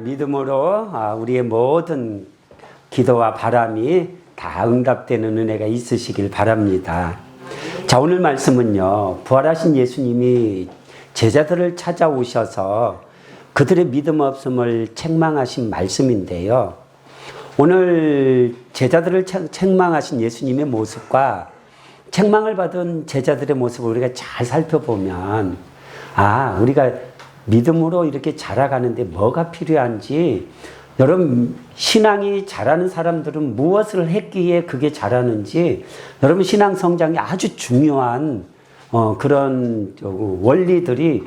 믿음으로 우리의 모든 기도와 바람이 다 응답되는 은혜가 있으시길 바랍니다. 자, 오늘 말씀은요, 부활하신 예수님이 제자들을 찾아오셔서 그들의 믿음 없음을 책망하신 말씀인데요. 오늘 제자들을 책망하신 예수님의 모습과 책망을 받은 제자들의 모습을 우리가 잘 살펴보면, 우리가 믿음으로 이렇게 자라가는데 뭐가 필요한지, 여러분 신앙이 자라는 사람들은 무엇을 했기에 그게 자라는지, 여러분 신앙 성장이 아주 중요한 그런 원리들이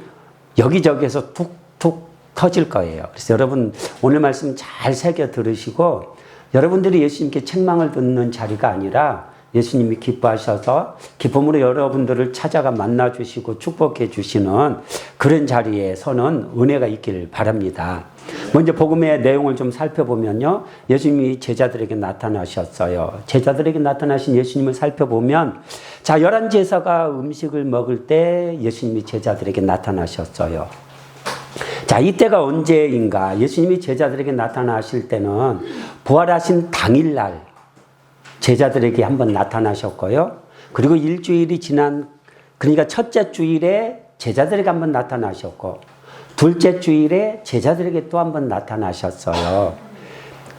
여기저기에서 툭툭 터질 거예요. 그래서 여러분 오늘 말씀 잘 새겨 들으시고, 여러분들이 예수님께 책망을 듣는 자리가 아니라 예수님이 기뻐하셔서 기쁨으로 여러분들을 찾아가 만나주시고 축복해 주시는 그런 자리에 서는 은혜가 있길 바랍니다. 먼저 복음의 내용을 좀 살펴보면요, 예수님이 제자들에게 나타나셨어요. 제자들에게 나타나신 예수님을 살펴보면, 자, 11제사가 음식을 먹을 때 예수님이 제자들에게 나타나셨어요. 자, 이때가 언제인가? 예수님이 제자들에게 나타나실 때는 부활하신 당일날 제자들에게 한번 나타나셨고요. 그리고 일주일이 지난, 그러니까 첫째 주일에 제자들에게 한번 나타나셨고, 둘째 주일에 제자들에게 또 한번 나타나셨어요.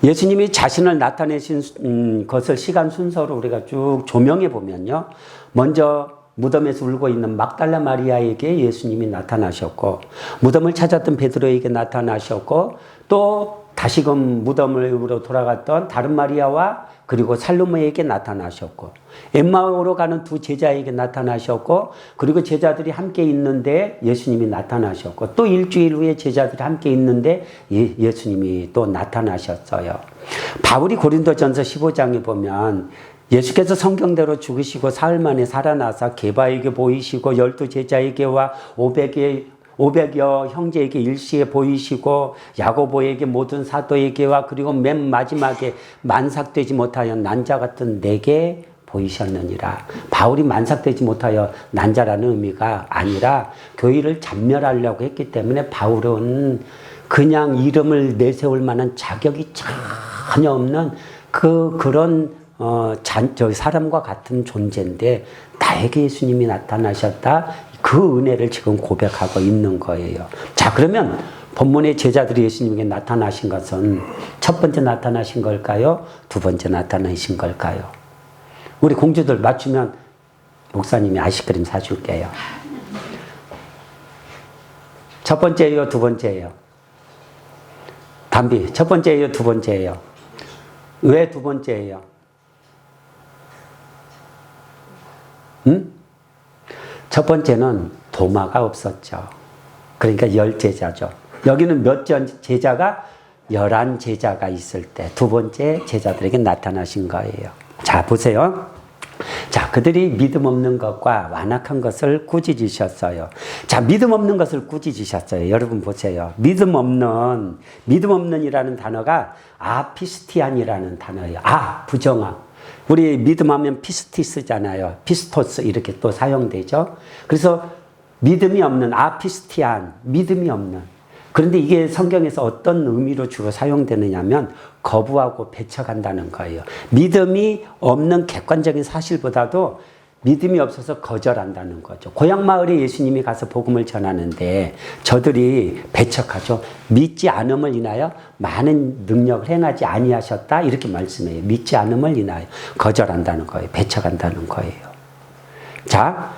예수님이 자신을 나타내신 것을 시간 순서로 우리가 쭉 조명해 보면요, 먼저 무덤에서 울고 있는 막달라 마리아에게 예수님이 나타나셨고, 무덤을 찾았던 베드로에게 나타나셨고, 또 다시금 무덤으로 돌아갔던 다른 마리아와 그리고 살로메에게 나타나셨고, 엠마오로 가는 두 제자에게 나타나셨고, 그리고 제자들이 함께 있는데 예수님이 나타나셨고, 또 일주일 후에 제자들이 함께 있는데 예수님이 또 나타나셨어요. 바울이 고린도전서 15장에 보면 예수께서 성경대로 죽으시고 사흘 만에 살아나서 게바에게 보이시고 12제자에게와 500여 형제에게 일시에 보이시고 야고보에게 모든 사도에게와 그리고 맨 마지막에 만삭되지 못하여 난자 같은 내게 보이셨느니라. 바울이 만삭되지 못하여 난자라는 의미가 아니라 교회를 잡멸하려고 했기 때문에 바울은 그냥 이름을 내세울 만한 자격이 전혀 없는 그런 사람과 같은 존재인데, 나에게 예수님이 나타나셨다, 그 은혜를 지금 고백하고 있는 거예요. 자, 그러면 본문의 제자들이 예수님에게 나타나신 것은 첫 번째 나타나신 걸까요? 두 번째 나타나신 걸까요? 우리 공주들 맞추면 목사님이 아이스크림 사줄게요. 첫 번째예요, 두 번째예요? 담비, 첫 번째예요, 두 번째예요? 왜 두 번째예요? 첫 번째는 도마가 없었죠. 그러니까 10제자죠. 여기는 몇 제자가? 11제자가 있을 때 두 번째 제자들에게 나타나신 거예요. 자, 보세요. 자, 그들이 믿음 없는 것과 완악한 것을 꾸짖으셨어요. 자, 믿음 없는 것을 꾸짖으셨어요. 여러분 보세요. 믿음 없는이라는 단어가 아피스티안이라는 단어예요. 부정함. 우리 믿음하면 피스티스잖아요. 피스토스 이렇게 또 사용되죠. 그래서 믿음이 없는, 아피스티안, 믿음이 없는. 그런데 이게 성경에서 어떤 의미로 주로 사용되느냐면 거부하고 배척한다는 거예요. 믿음이 없는 객관적인 사실보다도 믿음이 없어서 거절한다는 거죠. 고향 마을에 예수님이 가서 복음을 전하는데 저들이 배척하죠. 믿지 않음을 인하여 많은 능력을 행하지 아니하셨다, 이렇게 말씀해요. 믿지 않음을 인하여 거절한다는 거예요. 배척한다는 거예요. 자,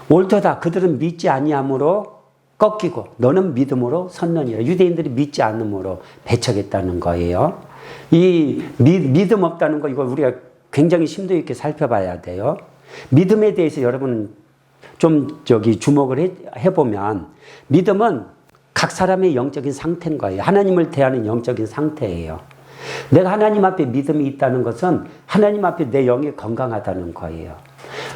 옳도다. 그들은 믿지 아니함으로 꺾이고 너는 믿음으로 섰느니라. 유대인들이 믿지 않음으로 배척했다는 거예요. 이 믿음 없다는 거, 이거 우리가 굉장히 심도 있게 살펴봐야 돼요. 믿음에 대해서 여러분 좀 주목을 해보면, 믿음은 각 사람의 영적인 상태인 거예요. 하나님을 대하는 영적인 상태예요. 내가 하나님 앞에 믿음이 있다는 것은 하나님 앞에 내 영이 건강하다는 거예요.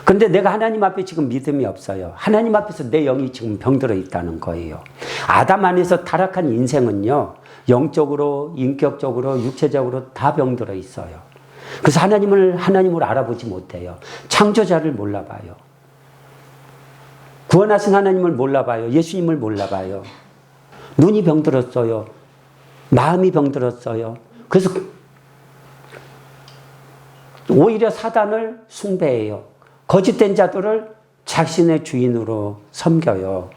그런데 내가 하나님 앞에 지금 믿음이 없어요. 하나님 앞에서 내 영이 지금 병들어 있다는 거예요. 아담 안에서 타락한 인생은요, 영적으로, 인격적으로, 육체적으로 다 병들어 있어요. 그래서 하나님을 알아보지 못해요. 창조자를 몰라봐요. 구원하신 하나님을 몰라봐요. 예수님을 몰라봐요. 눈이 병들었어요. 마음이 병들었어요. 그래서 오히려 사단을 숭배해요. 거짓된 자들을 자신의 주인으로 섬겨요.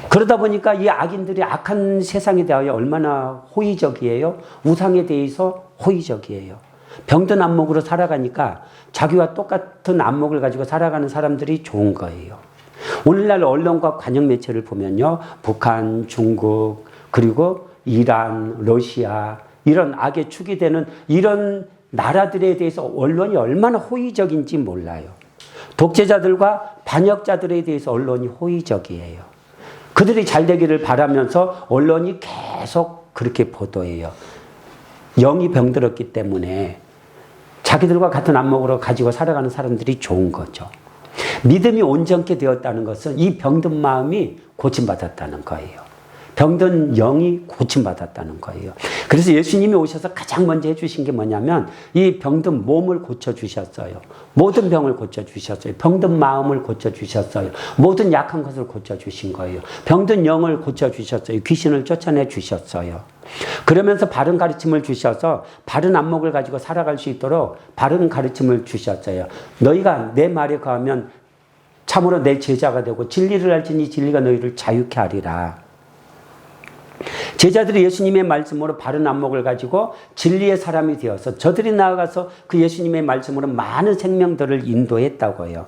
그러다 보니까 이 악인들이 악한 세상에 대하여 얼마나 호의적이에요? 우상에 대해서 호의적이에요. 병든 안목으로 살아가니까 자기와 똑같은 안목을 가지고 살아가는 사람들이 좋은 거예요. 오늘날 언론과 관영 매체를 보면요. 북한, 중국, 그리고 이란, 러시아 이런 악의 축이 되는 이런 나라들에 대해서 언론이 얼마나 호의적인지 몰라요. 독재자들과 반역자들에 대해서 언론이 호의적이에요. 그들이 잘 되기를 바라면서 언론이 계속 그렇게 보도해요. 영이 병들었기 때문에 자기들과 같은 안목으로 가지고 살아가는 사람들이 좋은 거죠. 믿음이 온전케 되었다는 것은 이 병든 마음이 고침받았다는 거예요. 병든 영이 고침받았다는 거예요. 그래서 예수님이 오셔서 가장 먼저 해주신 게 뭐냐면 이 병든 몸을 고쳐주셨어요. 모든 병을 고쳐주셨어요. 병든 마음을 고쳐주셨어요. 모든 약한 것을 고쳐주신 거예요. 병든 영을 고쳐주셨어요. 귀신을 쫓아내 주셨어요. 그러면서 바른 가르침을 주셔서 바른 안목을 가지고 살아갈 수 있도록 바른 가르침을 주셨어요. 너희가 내 말에 거하면 참으로 내 제자가 되고 진리를 알지니 진리가 너희를 자유케 하리라. 제자들이 예수님의 말씀으로 바른 안목을 가지고 진리의 사람이 되어서 저들이 나아가서 그 예수님의 말씀으로 많은 생명들을 인도했다고요.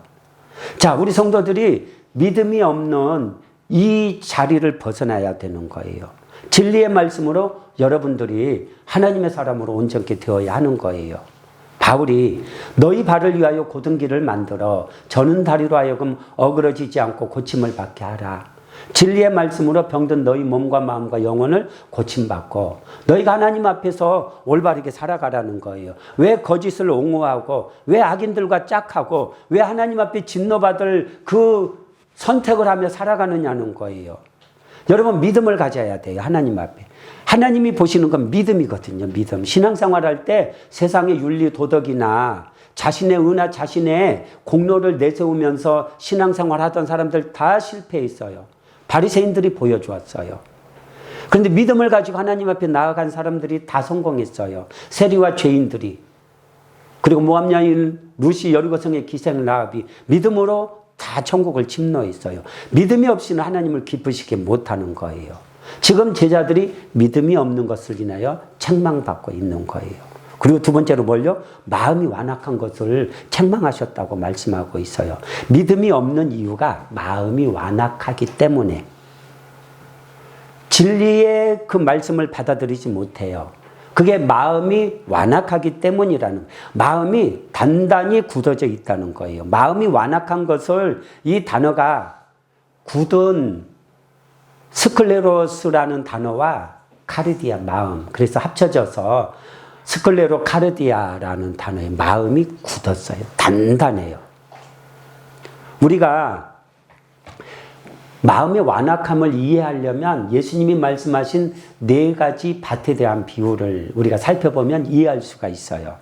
자, 우리 성도들이 믿음이 없는 이 자리를 벗어나야 되는 거예요. 진리의 말씀으로 여러분들이 하나님의 사람으로 온전케 되어야 하는 거예요. 바울이 너희 발을 위하여 곧은 길을 만들어 저는 다리로 하여금 어그러지지 않고 고침을 받게 하라. 진리의 말씀으로 병든 너희 몸과 마음과 영혼을 고침받고 너희가 하나님 앞에서 올바르게 살아가라는 거예요. 왜 거짓을 옹호하고 왜 악인들과 짝하고 왜 하나님 앞에 진노받을 그 선택을 하며 살아가느냐는 거예요. 여러분 믿음을 가져야 돼요. 하나님 앞에. 하나님이 보시는 건 믿음이거든요. 믿음. 신앙생활할 때 세상의 윤리 도덕이나 자신의 은하 자신의 공로를 내세우면서 신앙생활 하던 사람들 다 실패했어요. 바리새인들이 보여주었어요. 그런데 믿음을 가지고 하나님 앞에 나아간 사람들이 다 성공했어요. 세리와 죄인들이. 그리고 모압 여인 루시 여리고성의 기생 라합이 믿음으로 다 천국을 침노했어요. 믿음이 없이는 하나님을 기쁘시게 못하는 거예요. 지금 제자들이 믿음이 없는 것을 인하여 책망받고 있는 거예요. 그리고 두 번째로 뭘요? 마음이 완악한 것을 책망하셨다고 말씀하고 있어요. 믿음이 없는 이유가 마음이 완악하기 때문에 진리의 그 말씀을 받아들이지 못해요. 그게 마음이 완악하기 때문이라는, 마음이 단단히 굳어져 있다는 거예요. 마음이 완악한 것을 이 단어가 굳은 스클레로스라는 단어와 카르디아 마음, 그래서 합쳐져서 스클레로 카르디아라는 단어에 마음이 굳었어요. 단단해요. 우리가 마음의 완악함을 이해하려면 예수님이 말씀하신 4가지 밭에 대한 비유를 우리가 살펴보면 이해할 수가 있어요.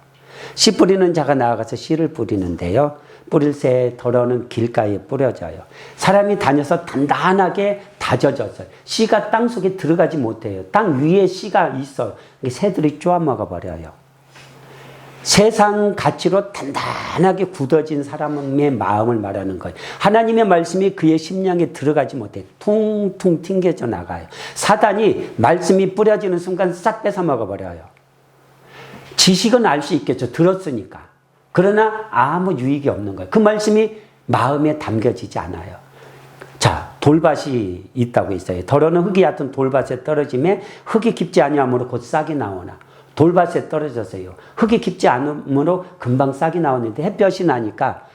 씨 뿌리는 자가 나아가서 씨를 뿌리는데요. 뿌릴 새 덜어는 길가에 뿌려져요. 사람이 다녀서 단단하게 다져졌어요. 씨가 땅 속에 들어가지 못해요. 땅 위에 씨가 있어요. 새들이 쪼아먹어 버려요. 세상 가치로 단단하게 굳어진 사람의 마음을 말하는 거예요. 하나님의 말씀이 그의 심령에 들어가지 못해 퉁퉁 튕겨져 나가요. 사단이 말씀이 뿌려지는 순간 싹 뺏어 먹어버려요. 지식은 알 수 있겠죠. 들었으니까. 그러나 아무 유익이 없는 거예요. 그 말씀이 마음에 담겨지지 않아요. 자, 돌밭이 있다고 있어요. 덜어는 흙이 얕은 돌밭에 떨어짐에 흙이 깊지 아니하므로 곧 싹이 나오나. 돌밭에 떨어졌어요. 흙이 깊지 않으므로 금방 싹이 나오는데 햇볕이 나니까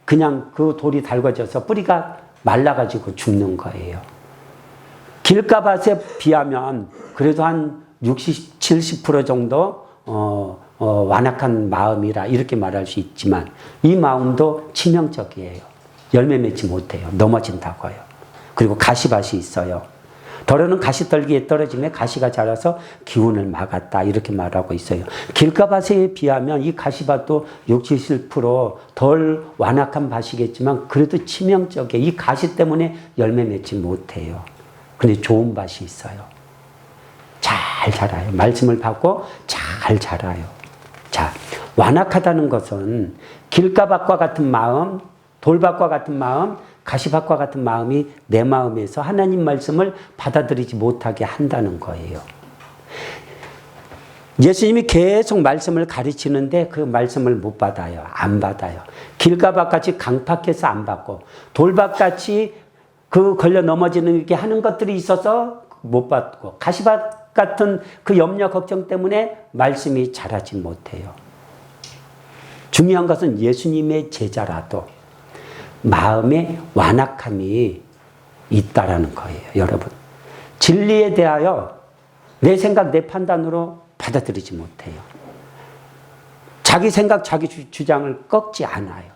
그냥 그 돌이 달궈져서 뿌리가 말라가지고 죽는 거예요. 길가밭에 비하면 그래도 한 60, 70% 정도 완악한 마음이라 이렇게 말할 수 있지만 이 마음도 치명적이에요. 열매 맺지 못해요. 넘어진다고요. 그리고 가시밭이 있어요. 덜어는 가시떨기에 떨어지며 가시가 자라서 기운을 막았다 이렇게 말하고 있어요. 길가밭에 비하면 이 가시밭도 60, 70%덜 완악한 밭이겠지만 그래도 치명적이에요. 이 가시 때문에 열매 맺지 못해요. 근데 좋은 밭이 있어요. 잘 잘 자라요. 말씀을 받고 잘 자라요. 자, 완악하다는 것은 길가밭과 같은 마음, 돌밭과 같은 마음, 가시밭과 같은 마음이 내 마음에서 하나님 말씀을 받아들이지 못하게 한다는 거예요. 예수님이 계속 말씀을 가르치는데 그 말씀을 못 받아요. 안 받아요. 길가밭같이 강팍해서 안 받고 돌밭같이 그 걸려 넘어지는 게 하는 것들이 있어서 못 받고 가시밭 같은 그 염려 걱정 때문에 말씀이 자라지 못해요. 중요한 것은 예수님의 제자라도 마음에 완악함이 있다라는 거예요. 여러분, 진리에 대하여 내 생각 내 판단으로 받아들이지 못해요. 자기 생각 자기 주장을 꺾지 않아요.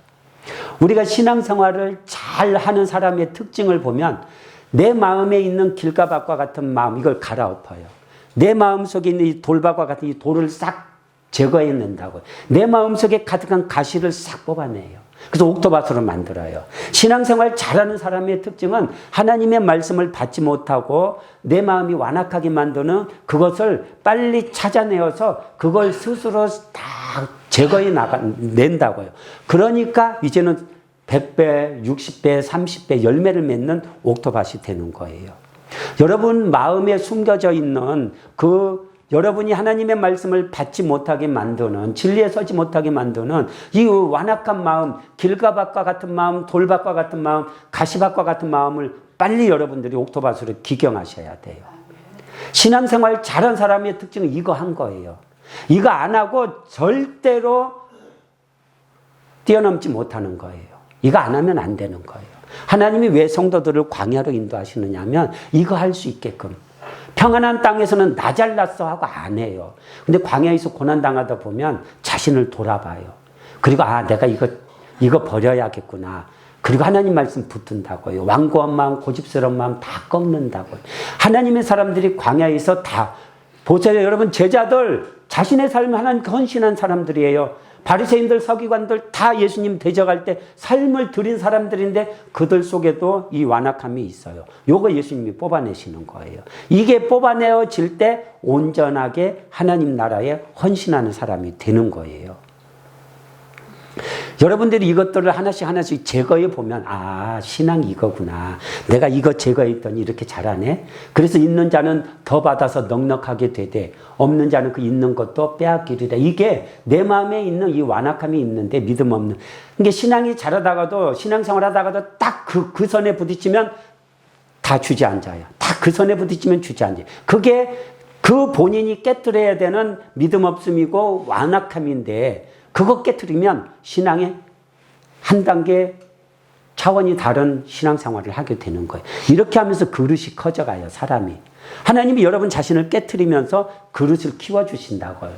우리가 신앙생활을 잘하는 사람의 특징을 보면 내 마음에 있는 길가밭과 같은 마음, 이걸 갈아엎어요. 내 마음속에 있는 이 돌밭과 같은 이 돌을 싹 제거해낸다고요. 내 마음속에 가득한 가시를 싹 뽑아내요. 그래서 옥토밭으로 만들어요. 신앙생활 잘하는 사람의 특징은 하나님의 말씀을 받지 못하고 내 마음이 완악하게 만드는 그것을 빨리 찾아내어서 그걸 스스로 다 제거해 낸다고요. 그러니까 이제는 100배, 60배, 30배 열매를 맺는 옥토밭이 되는 거예요. 여러분 마음에 숨겨져 있는 여러분이 하나님의 말씀을 받지 못하게 만드는, 진리에 서지 못하게 만드는 이 완악한 마음, 길가밭과 같은 마음, 돌밭과 같은 마음, 가시밭과 같은 마음을 빨리 여러분들이 옥토밭으로 기경하셔야 돼요. 신앙생활 잘한 사람의 특징은 이거 한 거예요. 이거 안 하고 절대로 뛰어넘지 못하는 거예요. 이거 안 하면 안 되는 거예요. 하나님이 왜 성도들을 광야로 인도하시느냐 하면 이거 할 수 있게끔. 평안한 땅에서는 나 잘났어 하고 안 해요. 근데 광야에서 고난당하다 보면 자신을 돌아봐요. 그리고 내가 이거 버려야겠구나. 그리고 하나님 말씀 붙든다고요. 완고한 마음, 고집스러운 마음 다 꺾는다고요. 하나님의 사람들이 광야에서 다 보세요. 여러분 제자들 자신의 삶을 하나님께 헌신한 사람들이에요. 바리새인들, 서기관들 다 예수님 대적할 때 삶을 드린 사람들인데 그들 속에도 이 완악함이 있어요. 요거 예수님이 뽑아내시는 거예요. 이게 뽑아내어질 때 온전하게 하나님 나라에 헌신하는 사람이 되는 거예요. 여러분들이 이것들을 하나씩 제거해 보면 신앙이 이거구나. 내가 이거 제거했더니 이렇게 잘하네. 그래서 있는 자는 더 받아서 넉넉하게 되되 없는 자는 그 있는 것도 빼앗기리라. 이게 내 마음에 있는 이 완악함이 있는데 믿음 없는. 이게 신앙이 잘하다가도 신앙생활 하다가도 딱 그 선에 부딪히면 다 주저앉아요. 딱 그 선에 부딪히면 주저앉아요. 그게 그 본인이 깨뜨려야 되는 믿음 없음이고 완악함인데 그거 깨트리면 신앙의 한 단계 차원이 다른 신앙생활을 하게 되는 거예요. 이렇게 하면서 그릇이 커져가요, 사람이. 하나님이 여러분 자신을 깨트리면서 그릇을 키워주신다고요.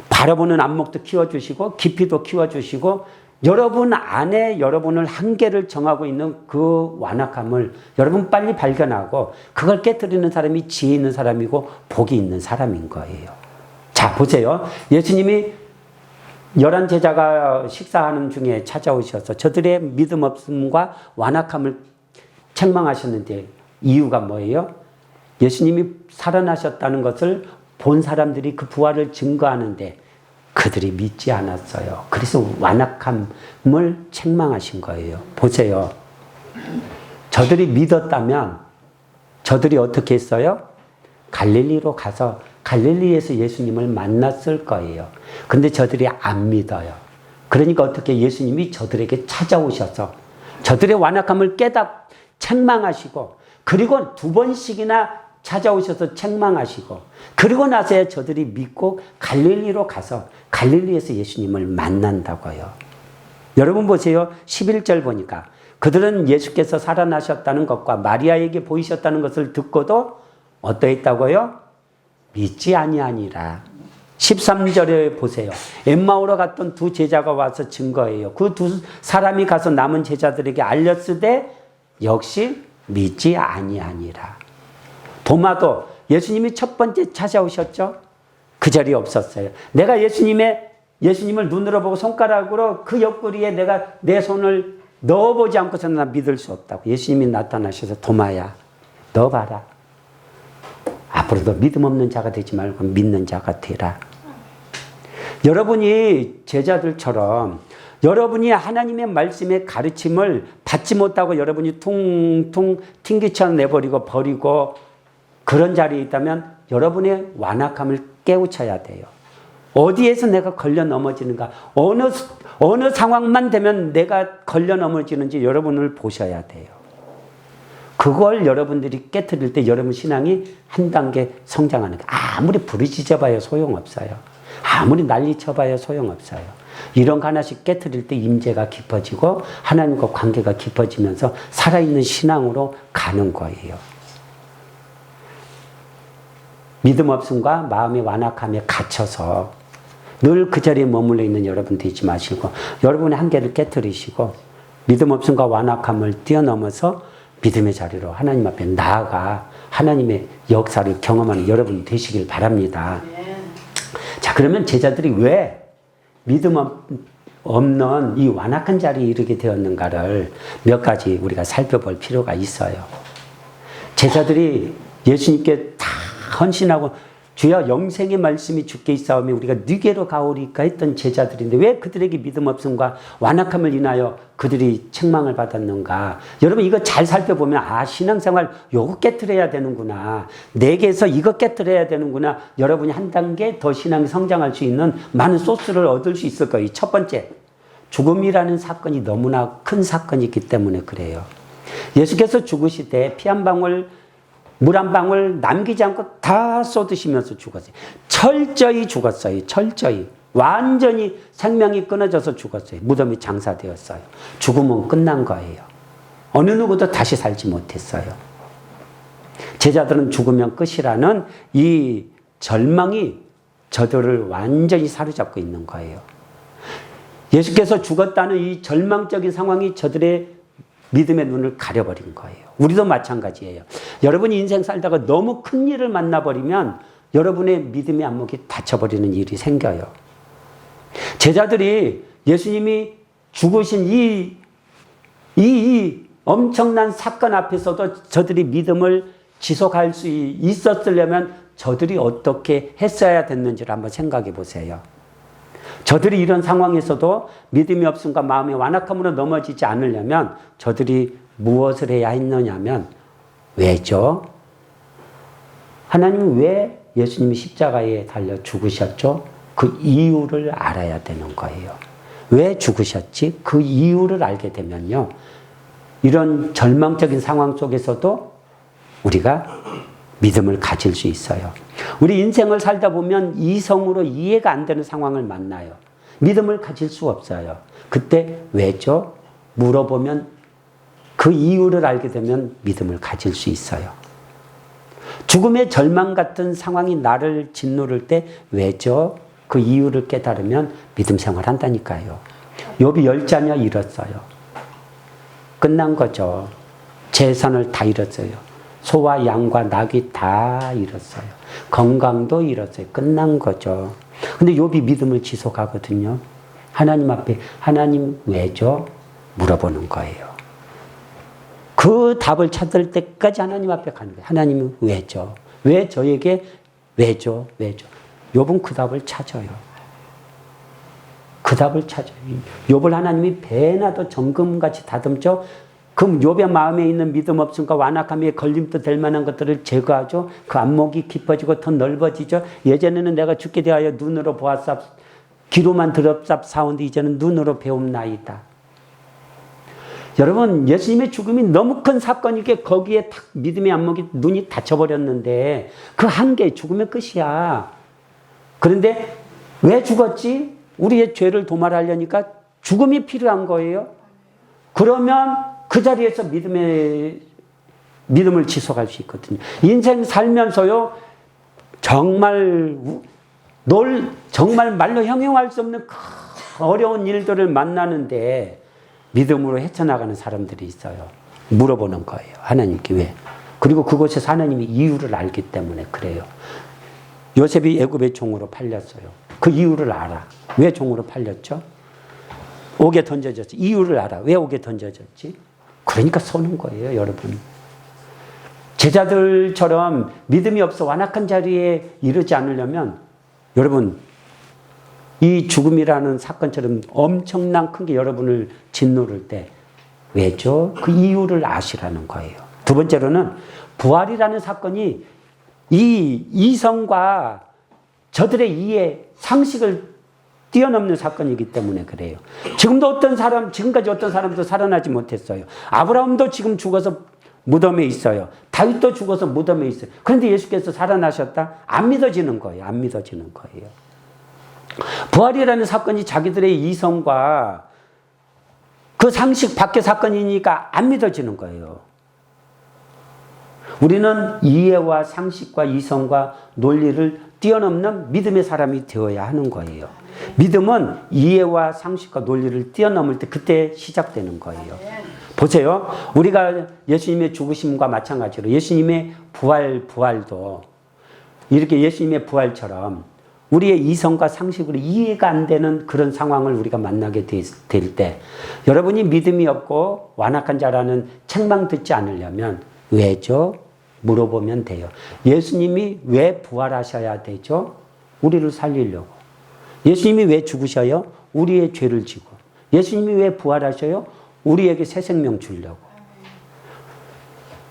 바라보는 안목도 키워주시고 깊이도 키워주시고 여러분 안에 여러분을 한계를 정하고 있는 그 완악함을 여러분 빨리 발견하고 그걸 깨트리는 사람이 지혜 있는 사람이고 복이 있는 사람인 거예요. 자, 보세요. 예수님이 11 제자가 식사하는 중에 찾아오셔서 저들의 믿음 없음과 완악함을 책망하셨는데 이유가 뭐예요? 예수님이 살아나셨다는 것을 본 사람들이 그 부활을 증거하는데 그들이 믿지 않았어요. 그래서 완악함을 책망하신 거예요. 보세요. 저들이 믿었다면 저들이 어떻게 했어요? 갈릴리로 가서 갈릴리에서 예수님을 만났을 거예요. 근데 저들이 안 믿어요. 그러니까 어떻게 예수님이 저들에게 찾아오셔서 저들의 완악함을 책망하시고 그리고 2번씩이나 찾아오셔서 책망하시고 그리고 나서야 저들이 믿고 갈릴리로 가서 갈릴리에서 예수님을 만난다고요. 여러분 보세요. 11절 보니까 그들은 예수께서 살아나셨다는 것과 마리아에게 보이셨다는 것을 듣고도 어떠했다고요? 믿지 아니하니라. 13절에 보세요. 엠마오로 갔던 2 제자가 와서 증거해요. 그 2 사람이 가서 남은 제자들에게 알렸으되 역시 믿지 아니하니라. 도마도 예수님이 첫 번째 찾아오셨죠? 그 자리에 없었어요. 내가 예수님을 눈으로 보고 손가락으로 그 옆구리에 내가 내 손을 넣어보지 않고서는 나 믿을 수 없다고. 예수님이 나타나셔서 도마야, 너 봐라. 앞으로도 믿음 없는 자가 되지 말고 믿는 자가 되라. 여러분이 제자들처럼 여러분이 하나님의 말씀의 가르침을 받지 못하고 여러분이 퉁퉁 튕기쳐 내버리고 버리고 그런 자리에 있다면 여러분의 완악함을 깨우쳐야 돼요. 어디에서 내가 걸려 넘어지는가, 어느 상황만 되면 내가 걸려 넘어지는지 여러분을 보셔야 돼요. 그걸 여러분들이 깨트릴 때 여러분 신앙이 한 단계 성장하는 거예요. 아무리 부르짖어봐야 소용없어요. 아무리 난리쳐봐야 소용없어요. 이런 거 하나씩 깨트릴 때 임재가 깊어지고 하나님과 관계가 깊어지면서 살아있는 신앙으로 가는 거예요. 믿음 없음과 마음의 완악함에 갇혀서 늘 그 자리에 머물러 있는 여러분 되지 마시고 여러분의 한계를 깨트리시고 믿음 없음과 완악함을 뛰어넘어서 믿음의 자리로 하나님 앞에 나아가 하나님의 역사를 경험하는 여러분 되시길 바랍니다. 자, 그러면 제자들이 왜 믿음 없는 이 완악한 자리에 이르게 되었는가를 몇 가지 우리가 살펴볼 필요가 있어요. 제자들이 예수님께 다 헌신하고 주여 영생의 말씀이 주께 있사오며 우리가 네게로 가오리까 했던 제자들인데 왜 그들에게 믿음 없음과 완악함을 인하여 그들이 책망을 받았는가. 여러분 이거 잘 살펴보면 신앙생활 요거 깨트려야 되는구나. 내게서 이거 깨트려야 되는구나. 여러분이 한 단계 더 신앙이 성장할 수 있는 많은 소스를 얻을 수 있을 거예요. 첫 번째, 죽음이라는 사건이 너무나 큰 사건이기 때문에 그래요. 예수께서 죽으시되 피 한 방울 물 한 방울 남기지 않고 다 쏟으시면서 죽었어요. 철저히 죽었어요. 철저히. 완전히 생명이 끊어져서 죽었어요. 무덤이 장사되었어요. 죽음은 끝난 거예요. 어느 누구도 다시 살지 못했어요. 제자들은 죽으면 끝이라는 이 절망이 저들을 완전히 사로잡고 있는 거예요. 예수께서 죽었다는 이 절망적인 상황이 저들의 믿음의 눈을 가려버린 거예요. 우리도 마찬가지예요. 여러분이 인생 살다가 너무 큰 일을 만나버리면 여러분의 믿음의 안목이 닫혀버리는 일이 생겨요. 제자들이 예수님이 죽으신 이 엄청난 사건 앞에서도 저들이 믿음을 지속할 수 있었으려면 저들이 어떻게 했어야 됐는지를 한번 생각해 보세요. 저들이 이런 상황에서도 믿음이 없음과 마음의 완악함으로 넘어지지 않으려면 저들이 무엇을 해야 했느냐면 왜죠? 하나님은 왜 예수님이 십자가에 달려 죽으셨죠? 그 이유를 알아야 되는 거예요. 왜 죽으셨지? 그 이유를 알게 되면요. 이런 절망적인 상황 속에서도 우리가 믿음을 가질 수 있어요. 우리 인생을 살다 보면 이성으로 이해가 안 되는 상황을 만나요. 믿음을 가질 수 없어요. 그때 왜죠? 물어보면 그 이유를 알게 되면 믿음을 가질 수 있어요. 죽음의 절망 같은 상황이 나를 짓누를 때 왜죠? 그 이유를 깨달으면 믿음 생활한다니까요. 욥이 10자녀 잃었어요. 끝난 거죠. 재산을 다 잃었어요. 소와 양과 낙이 다 잃었어요. 건강도 잃었어요. 끝난 거죠. 근데 욥이 믿음을 지속하거든요. 하나님 앞에 하나님 왜죠? 물어보는 거예요. 그 답을 찾을 때까지 하나님 앞에 가는 거예요. 하나님은 왜죠? 왜 저에게 왜죠? 왜죠? 욥은 그 답을 찾아요. 그 답을 찾아요. 욥을 하나님이 배나도 정금같이 다듬죠. 그럼 욥의 마음에 있는 믿음 없음과 완악함에 걸림도 될 만한 것들을 제거하죠. 그 안목이 깊어지고 더 넓어지죠. 예전에는 내가 죽게 대하여 눈으로 보았사 귀로만 들었사 사온데 이제는 눈으로 배움나이다. 여러분 예수님의 죽음이 너무 큰 사건이기에 거기에 탁 믿음의 안목이 눈이 닫혀버렸는데 그 한계 죽음의 끝이야. 그런데 왜 죽었지? 우리의 죄를 도말하려니까 죽음이 필요한 거예요. 그러면 그 자리에서 믿음을 지속할 수 있거든요. 인생 살면서요, 정말 말로 형용할 수 없는 어려운 일들을 만나는데 믿음으로 헤쳐나가는 사람들이 있어요. 물어보는 거예요. 하나님께 왜? 그리고 그곳에서 하나님이 이유를 알기 때문에 그래요. 요셉이 애굽의 종으로 팔렸어요. 그 이유를 알아. 왜 종으로 팔렸죠? 옥에 던져졌지. 이유를 알아. 왜 옥에 던져졌지? 그러니까 쏘는 거예요, 여러분. 제자들처럼 믿음이 없어 완악한 자리에 이르지 않으려면 여러분 이 죽음이라는 사건처럼 엄청난 큰 게 여러분을 짓누를 때 왜죠? 그 이유를 아시라는 거예요. 두 번째로는 부활이라는 사건이 이 이성과 저들의 이해, 상식을 뛰어넘는 사건이기 때문에 그래요. 지금까지 어떤 사람도 살아나지 못했어요. 아브라함도 지금 죽어서 무덤에 있어요. 다윗도 죽어서 무덤에 있어요. 그런데 예수께서 살아나셨다? 안 믿어지는 거예요. 안 믿어지는 거예요. 부활이라는 사건이 자기들의 이성과 그 상식 밖의 사건이니까 안 믿어지는 거예요. 우리는 이해와 상식과 이성과 논리를 뛰어넘는 믿음의 사람이 되어야 하는 거예요. 믿음은 이해와 상식과 논리를 뛰어넘을 때 그때 시작되는 거예요. 보세요. 우리가 예수님의 죽으심과 마찬가지로 예수님의 부활도 이렇게 예수님의 부활처럼 우리의 이성과 상식으로 이해가 안 되는 그런 상황을 우리가 만나게 될 때 여러분이 믿음이 없고 완악한 자라는 책망 듣지 않으려면 왜죠? 물어보면 돼요. 예수님이 왜 부활하셔야 되죠? 우리를 살리려고. 예수님이 왜 죽으셔요? 우리의 죄를 지고. 예수님이 왜 부활하셔요? 우리에게 새 생명 주려고.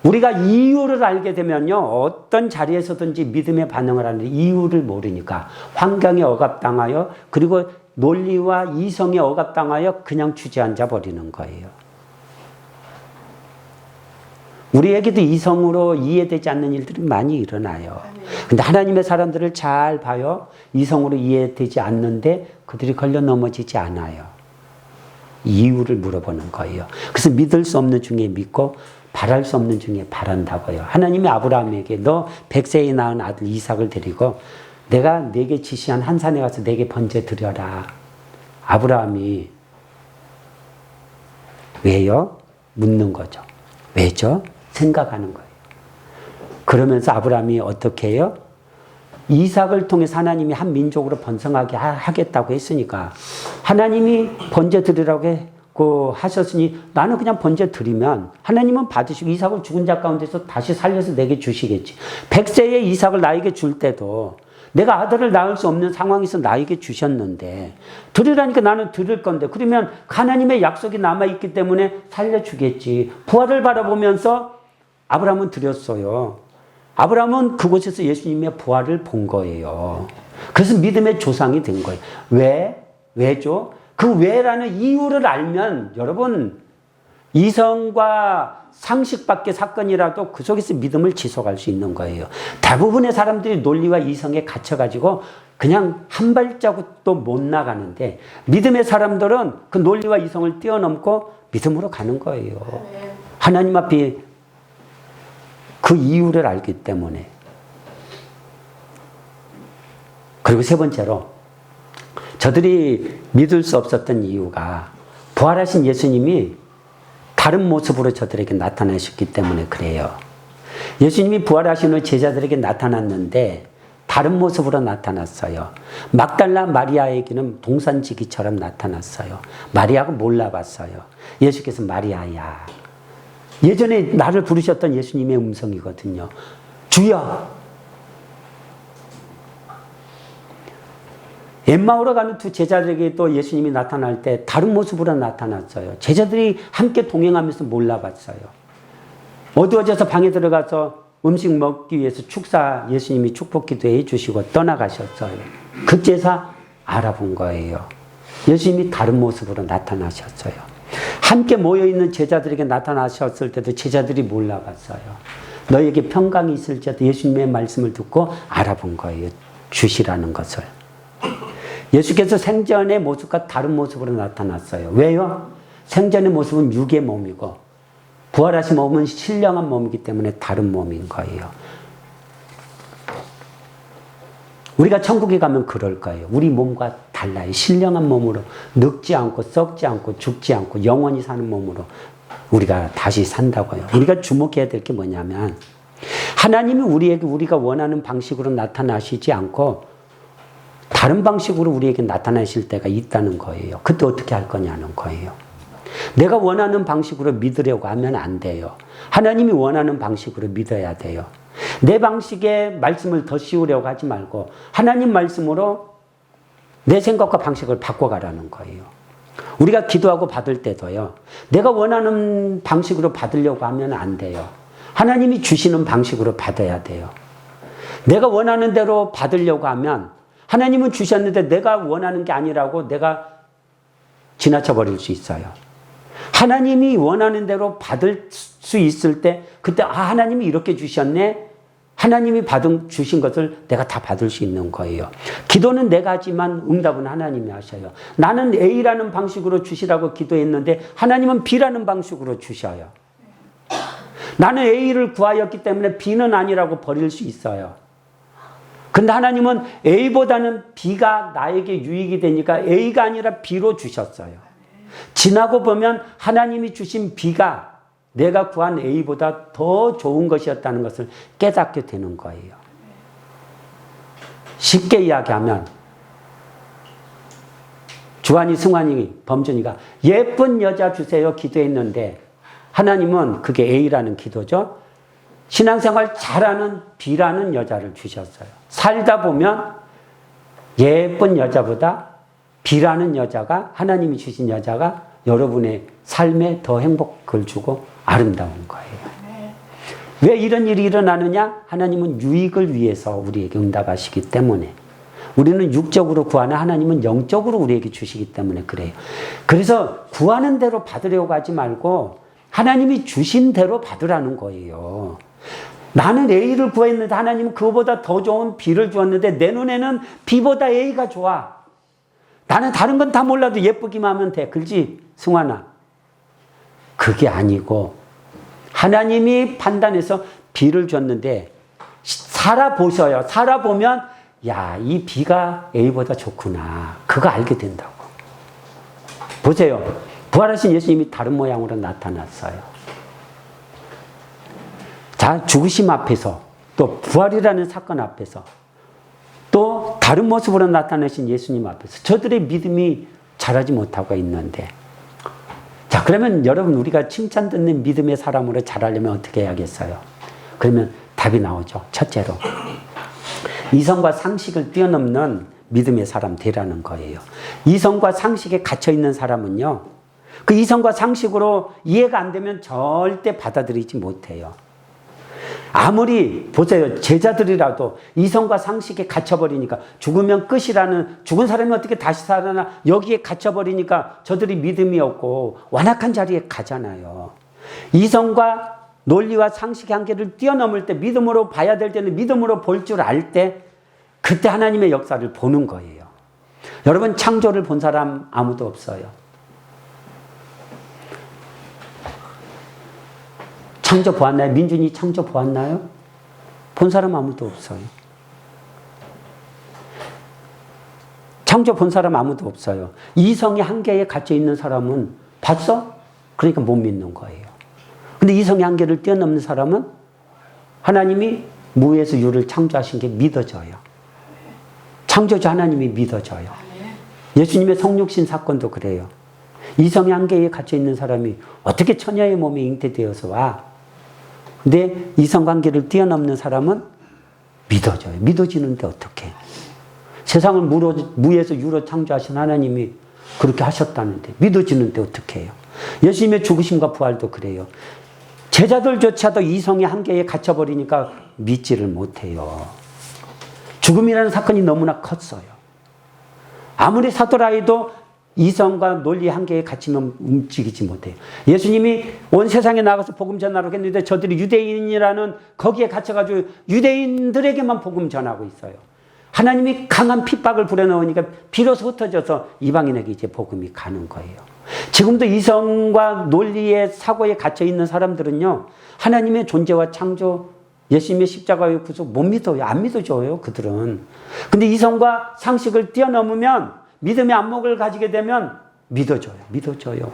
우리가 이유를 알게 되면요, 어떤 자리에서든지 믿음의 반응을 하는데 이유를 모르니까 환경에 억압당하여 그리고 논리와 이성에 억압당하여 그냥 주저앉아 버리는 거예요. 우리에게도 이성으로 이해되지 않는 일들이 많이 일어나요. 근데 하나님의 사람들을 잘 봐요. 이성으로 이해되지 않는데 그들이 걸려 넘어지지 않아요. 이유를 물어보는 거예요. 그래서 믿을 수 없는 중에 믿고 바랄 수 없는 중에 바란다고요. 하나님이 아브라함에게 너 100세에 낳은 아들 이삭을 데리고 내가 네게 지시한 한 산에 가서 네게 번제 드려라. 아브라함이 왜요? 묻는 거죠. 왜죠? 생각하는 거예요. 그러면서 아브라함이 어떻게 해요? 이삭을 통해서 하나님이 한 민족으로 번성하게 하겠다고 했으니까 하나님이 번제 드리라고 하셨으니 나는 그냥 번제 드리면 하나님은 받으시고 이삭을 죽은 자 가운데서 다시 살려서 내게 주시겠지. 100세의 이삭을 나에게 줄 때도 내가 아들을 낳을 수 없는 상황에서 나에게 주셨는데 드리라니까 나는 드릴 건데 그러면 하나님의 약속이 남아있기 때문에 살려주겠지. 부활을 바라보면서 아브라함은 드렸어요. 아브라함은 그곳에서 예수님의 부활을 본 거예요. 그래서 믿음의 조상이 된 거예요. 왜죠? 그 왜라는 이유를 알면 여러분 이성과 상식 밖의 사건이라도 그 속에서 믿음을 지속할 수 있는 거예요. 대부분의 사람들이 논리와 이성에 갇혀가지고 그냥 한 발자국도 못 나가는데 믿음의 사람들은 그 논리와 이성을 뛰어넘고 믿음으로 가는 거예요. 하나님 앞에 그 이유를 알기 때문에. 그리고 세 번째로 저들이 믿을 수 없었던 이유가 부활하신 예수님이 다른 모습으로 저들에게 나타나셨기 때문에 그래요. 예수님이 부활하신 후 제자들에게 나타났는데 다른 모습으로 나타났어요. 막달라 마리아에게는 동산지기처럼 나타났어요. 마리아가 몰라봤어요. 예수께서 마리아야. 예전에 나를 부르셨던 예수님의 음성이거든요. 주여. 엠마오로 가는 두 제자들에게 또 예수님이 나타날 때 다른 모습으로 나타났어요. 제자들이 함께 동행하면서 몰라봤어요. 어두워져서 방에 들어가서 음식 먹기 위해서 예수님이 축복 기도해 주시고 떠나가셨어요. 그제서 알아본 거예요. 예수님이 다른 모습으로 나타나셨어요. 함께 모여있는 제자들에게 나타나셨을 때도 제자들이 몰라봤어요. 너에게 평강이 있을지어도 예수님의 말씀을 듣고 알아본 거예요. 주시라는 것을. 예수께서 생전의 모습과 다른 모습으로 나타났어요. 왜요? 생전의 모습은 육의 몸이고 부활하신 몸은 신령한 몸이기 때문에 다른 몸인 거예요. 우리가 천국에 가면 그럴 거예요. 우리 몸과 달라요. 신령한 몸으로 늙지 않고 썩지 않고 죽지 않고 영원히 사는 몸으로 우리가 다시 산다고요. 우리가 주목해야 될 게 뭐냐면 하나님이 우리에게 우리가 원하는 방식으로 나타나시지 않고 다른 방식으로 우리에게 나타나실 때가 있다는 거예요. 그때 어떻게 할 거냐는 거예요. 내가 원하는 방식으로 믿으려고 하면 안 돼요. 하나님이 원하는 방식으로 믿어야 돼요. 내 방식의 말씀을 더 씌우려고 하지 말고 하나님 말씀으로 내 생각과 방식을 바꿔가라는 거예요. 우리가 기도하고 받을 때도요. 내가 원하는 방식으로 받으려고 하면 안 돼요. 하나님이 주시는 방식으로 받아야 돼요. 내가 원하는 대로 받으려고 하면 하나님은 주셨는데 내가 원하는 게 아니라고 내가 지나쳐 버릴 수 있어요. 하나님이 원하는 대로 받을 수 있을 때 그때 하나님이 이렇게 주셨네. 하나님이 주신 것을 내가 다 받을 수 있는 거예요. 기도는 내가 하지만 응답은 하나님이 하셔요. 나는 A라는 방식으로 주시라고 기도했는데 하나님은 B라는 방식으로 주셔요. 나는 A를 구하였기 때문에 B는 아니라고 버릴 수 있어요. 근데 하나님은 A보다는 B가 나에게 유익이 되니까 A가 아니라 B로 주셨어요. 지나고 보면 하나님이 주신 B가 내가 구한 A보다 더 좋은 것이었다는 것을 깨닫게 되는 거예요. 쉽게 이야기하면 주한이, 승환이, 범준이가 예쁜 여자 주세요 기도했는데 하나님은 그게 A라는 기도죠. 신앙생활 잘하는 B라는 여자를 주셨어요. 살다 보면 예쁜 여자보다 B라는 여자가, 하나님이 주신 여자가 여러분의 삶에 더 행복을 주고 아름다운 거예요. 왜 이런 일이 일어나느냐? 하나님은 유익을 위해서 우리에게 응답하시기 때문에. 우리는 육적으로 구하나 하나님은 영적으로 우리에게 주시기 때문에 그래요. 그래서 구하는 대로 받으려고 하지 말고 하나님이 주신 대로 받으라는 거예요. 나는 A를 구했는데 하나님은 그거보다 더 좋은 B를 주었는데 내 눈에는 B보다 A가 좋아. 나는 다른 건 다 몰라도 예쁘기만 하면 돼. 그렇지, 승환아? 그게 아니고 하나님이 판단해서 B를 줬는데 살아보셔요. 살아보면 야, 이 B가 A보다 좋구나. 그거 알게 된다고. 보세요. 부활하신 예수님이 다른 모양으로 나타났어요. 자, 죽으심 앞에서 또 부활이라는 사건 앞에서 또 다른 모습으로 나타나신 예수님 앞에서 저들의 믿음이 자라지 못하고 있는데 자, 그러면 여러분 우리가 칭찬 듣는 믿음의 사람으로 자라려면 어떻게 해야겠어요? 그러면 답이 나오죠. 첫째로 이성과 상식을 뛰어넘는 믿음의 사람 되라는 거예요. 이성과 상식에 갇혀있는 사람은요. 그 이성과 상식으로 이해가 안 되면 절대 받아들이지 못해요. 아무리 보세요. 제자들이라도 이성과 상식에 갇혀버리니까 죽으면 끝이라는 죽은 사람이 어떻게 다시 살아나 여기에 갇혀버리니까 저들이 믿음이 없고 완악한 자리에 가잖아요. 이성과 논리와 상식의 한계를 뛰어넘을 때 믿음으로 봐야 될 때는 믿음으로 볼 줄 알 때 그때 하나님의 역사를 보는 거예요. 여러분 창조를 본 사람 아무도 없어요. 창조 보았나요? 민준이 창조 보았나요? 본 사람 아무도 없어요. 창조 본 사람 아무도 없어요. 이성의 한계에 갇혀 있는 사람은 봤어? 그러니까 못 믿는 거예요. 근데 이성의 한계를 뛰어넘는 사람은 하나님이 무에서 유를 창조하신 게 믿어져요. 창조주 하나님이 믿어져요. 예수님의 성육신 사건도 그래요. 이성의 한계에 갇혀 있는 사람이 어떻게 처녀의 몸에 잉태되어서 와? 근데 이성과 한계를 뛰어넘는 사람은 믿어져요. 믿어지는데 어떻게? 세상을 무에서 유로 창조하신 하나님이 그렇게 하셨다는데 믿어지는데 어떻게 해요? 예수님의 죽으심과 부활도 그래요. 제자들조차도 이성의 한계에 갇혀버리니까 믿지를 못해요. 죽음이라는 사건이 너무나 컸어요. 아무리 사도라 해도 이성과 논리 한계에 갇히면 움직이지 못해요. 예수님이 온 세상에 나가서 복음 전하라고 했는데 저들이 유대인이라는 거기에 갇혀가지고 유대인들에게만 복음 전하고 있어요. 하나님이 강한 핍박을 불어넣으니까 비로소 흩어져서 이방인에게 이제 복음이 가는 거예요. 지금도 이성과 논리의 사고에 갇혀있는 사람들은요. 하나님의 존재와 창조, 예수님의 십자가의 구속 못 믿어요. 안 믿어줘요. 그들은. 근데 이성과 상식을 뛰어넘으면 믿음의 안목을 가지게 되면 믿어줘요. 믿어줘요.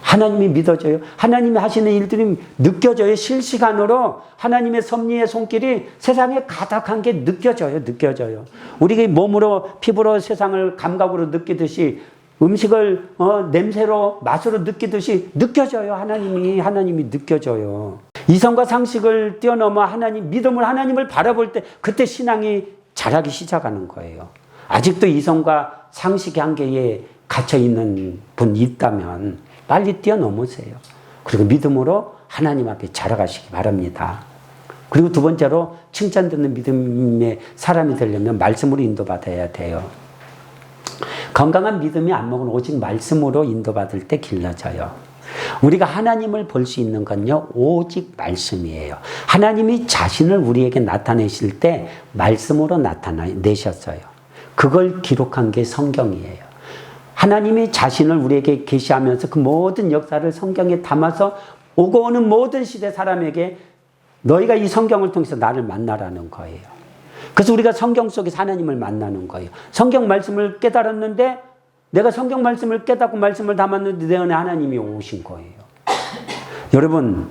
하나님이 믿어져요. 하나님이 하시는 일들이 느껴져요. 실시간으로 하나님의 섭리의 손길이 세상에 가득한 게 느껴져요. 느껴져요. 우리가 몸으로 피부로 세상을 감각으로 느끼듯이 음식을 냄새로 맛으로 느끼듯이 느껴져요. 하나님이 느껴져요. 이성과 상식을 뛰어넘어 하나님을 바라볼 때 그때 신앙이 자라기 시작하는 거예요. 아직도 이성과 상식의 한계에 갇혀 있는 분이 있다면 빨리 뛰어넘으세요. 그리고 믿음으로 하나님 앞에 자라가시기 바랍니다. 그리고 두 번째로 칭찬 듣는 믿음의 사람이 되려면 말씀으로 인도받아야 돼요. 건강한 믿음의 안목은 오직 말씀으로 인도받을 때 길러져요. 우리가 하나님을 볼 수 있는 건요, 오직 말씀이에요. 하나님이 자신을 우리에게 나타내실 때 말씀으로 나타내셨어요. 그걸 기록한 게 성경이에요. 하나님이 자신을 우리에게 계시하면서 그 모든 역사를 성경에 담아서 오고 오는 모든 시대 사람에게 너희가 이 성경을 통해서 나를 만나라는 거예요. 그래서 우리가 성경 속에서 하나님을 만나는 거예요. 성경 말씀을 깨달았는데 내가 성경 말씀을 깨닫고 말씀을 담았는데 내 안에 하나님이 오신 거예요. 여러분,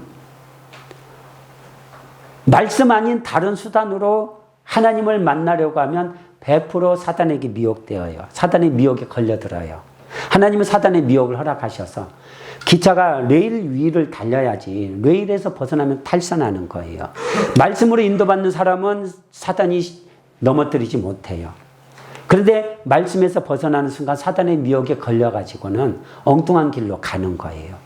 말씀 아닌 다른 수단으로 하나님을 만나려고 하면 100% 사단에게 미혹되어요. 사단의 미혹에 걸려들어요. 하나님은 사단의 미혹을 허락하셔서 기차가 레일 위를 달려야지 레일에서 벗어나면 탈선하는 거예요. 말씀으로 인도받는 사람은 사단이 넘어뜨리지 못해요. 그런데 말씀에서 벗어나는 순간 사단의 미혹에 걸려가지고는 엉뚱한 길로 가는 거예요.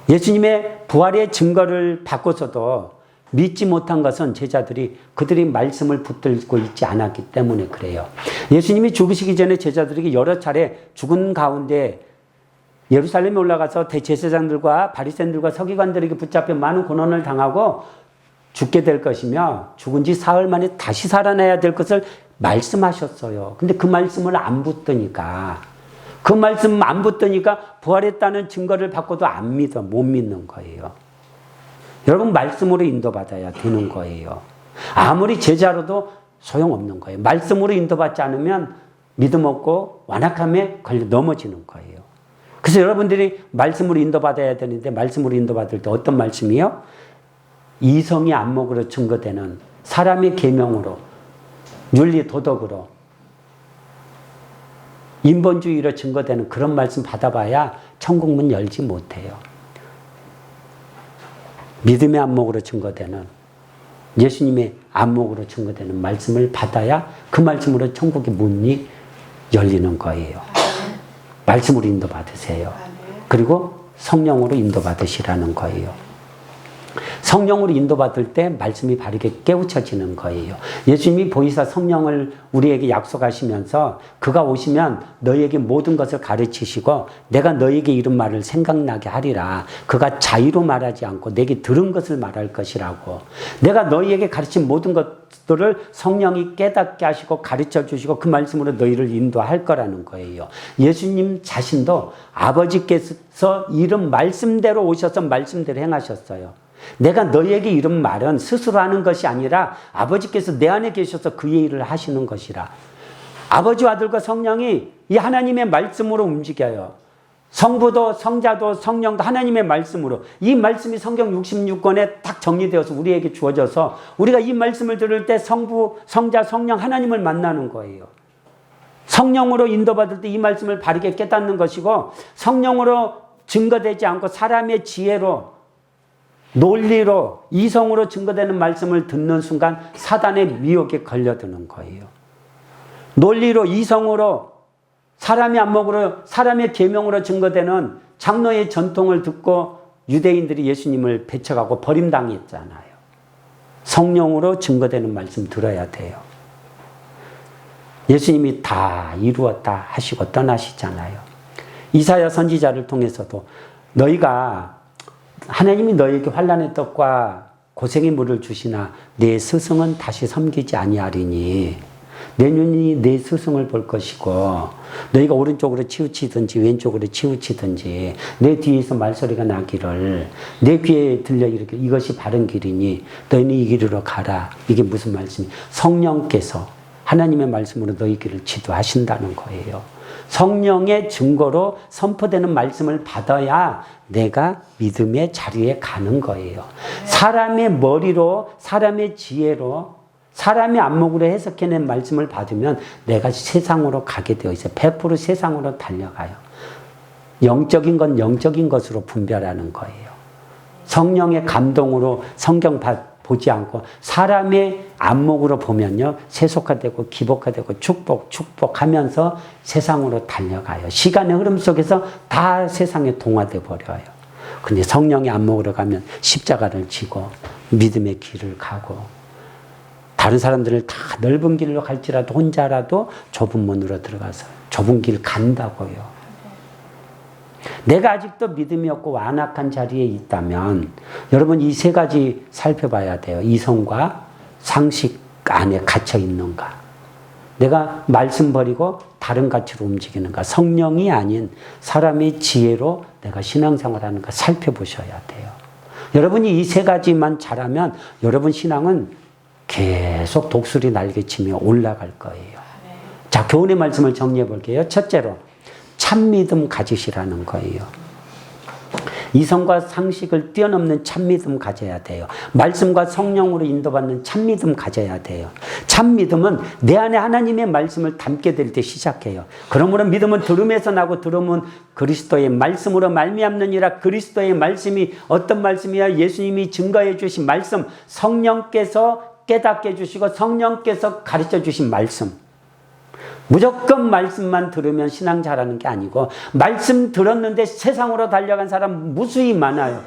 예수님의 부활의 증거를 받고서도 믿지 못한 것은 제자들이 그들이 말씀을 붙들고 있지 않았기 때문에 그래요. 예수님이 죽으시기 전에 제자들에게 여러 차례 죽은 가운데 예루살렘에 올라가서 대제사장들과 바리새인들과 서기관들에게 붙잡혀 많은 고난을 당하고 죽게 될 것이며 죽은 지 사흘 만에 다시 살아나야 될 것을 말씀하셨어요. 근데 그 말씀을 안 붙드니까 부활했다는 증거를 받고도 못 믿는 거예요. 여러분, 말씀으로 인도받아야 되는 거예요. 아무리 제자로도 소용없는 거예요. 말씀으로 인도받지 않으면 믿음 없고 완악함에 걸려 넘어지는 거예요. 그래서 여러분들이 말씀으로 인도받아야 되는데 말씀으로 인도받을 때 어떤 말씀이요? 이성의 안목으로 증거되는 사람의 계명으로 윤리 도덕으로 인본주의로 증거되는 그런 말씀 받아봐야 천국 문 열지 못해요. 믿음의 안목으로 증거되는 예수님의 안목으로 증거되는 말씀을 받아야 그 말씀으로 천국의 문이 열리는 거예요. 말씀으로 인도받으세요. 그리고 성령으로 인도받으시라는 거예요. 성령으로 인도받을 때 말씀이 바르게 깨우쳐지는 거예요. 예수님이 보이사 성령을 우리에게 약속하시면서 그가 오시면 너희에게 모든 것을 가르치시고 내가 너희에게 이런 말을 생각나게 하리라. 그가 자의로 말하지 않고 내게 들은 것을 말할 것이라고. 내가 너희에게 가르친 모든 것들을 성령이 깨닫게 하시고 가르쳐 주시고 그 말씀으로 너희를 인도할 거라는 거예요. 예수님 자신도 아버지께서 이런 말씀대로 오셔서 말씀대로 행하셨어요. 내가 너희에게 이런 말은 스스로 하는 것이 아니라 아버지께서 내 안에 계셔서 그의 일을 하시는 것이라. 아버지와 아들과 성령이 이 하나님의 말씀으로 움직여요. 성부도 성자도 성령도 하나님의 말씀으로. 이 말씀이 성경 66권에 딱 정리되어서 우리에게 주어져서 우리가 이 말씀을 들을 때 성부, 성자, 성령 하나님을 만나는 거예요. 성령으로 인도받을 때 이 말씀을 바르게 깨닫는 것이고 성령으로 증거되지 않고 사람의 지혜로 논리로 이성으로 증거되는 말씀을 듣는 순간 사단의 미혹에 걸려드는 거예요. 논리로 이성으로 사람의 안목으로 사람의 계명으로 증거되는 장로의 전통을 듣고 유대인들이 예수님을 배척하고 버림당했잖아요. 성령으로 증거되는 말씀 들어야 돼요. 예수님이 다 이루었다 하시고 떠나시잖아요. 이사야 선지자를 통해서도 하나님이 너희에게 환난의 떡과 고생의 물을 주시나 내 스승은 다시 섬기지 아니하리니 내 눈이 내 스승을 볼 것이고 너희가 오른쪽으로 치우치든지 왼쪽으로 치우치든지 내 뒤에서 말소리가 나기를 내 귀에 들려 이르기를 이것이 바른 길이니 너희는 이 길으로 가라. 이게 무슨 말씀이에요? 성령께서 하나님의 말씀으로 너희 길을 지도하신다는 거예요. 성령의 증거로 선포되는 말씀을 받아야 내가 믿음의 자리에 가는 거예요. 사람의 머리로 사람의 지혜로 사람의 안목으로 해석해낸 말씀을 받으면 내가 세상으로 가게 되어 있어요. 100% 세상으로 달려가요. 영적인 건 영적인 것으로 분별하는 거예요. 성령의 감동으로 성경 보지 않고 사람의 안목으로 보면요, 세속화되고 기복화되고 축복하면서 세상으로 달려가요. 시간의 흐름 속에서 다 세상에 동화돼 버려요. 근데 성령의 안목으로 가면 십자가를 지고 믿음의 길을 가고, 다른 사람들을 다 넓은 길로 갈지라도 혼자라도 좁은 문으로 들어가서 좁은 길 간다고요. 내가 아직도 믿음이 없고 완악한 자리에 있다면 여러분 이 세 가지 살펴봐야 돼요. 이성과 상식 안에 갇혀 있는가, 내가 말씀 버리고 다른 가치로 움직이는가, 성령이 아닌 사람의 지혜로 내가 신앙생활하는가 살펴보셔야 돼요. 여러분이 이 세 가지만 잘하면 여러분 신앙은 계속 독수리 날개치며 올라갈 거예요. 자, 교훈의 말씀을 정리해 볼게요. 첫째로 참믿음 가지시라는 거예요. 이성과 상식을 뛰어넘는 참믿음 가져야 돼요. 말씀과 성령으로 인도받는 참믿음 가져야 돼요. 참믿음은 내 안에 하나님의 말씀을 담게 될 때 시작해요. 그러므로 믿음은 들음에서 나고 들음은 그리스도의 말씀으로 말미암느니라. 그리스도의 말씀이 어떤 말씀이야? 예수님이 증거해 주신 말씀, 성령께서 깨닫게 해주시고 성령께서 가르쳐 주신 말씀. 무조건 말씀만 들으면 신앙 잘하는 게 아니고, 말씀 들었는데 세상으로 달려간 사람 무수히 많아요.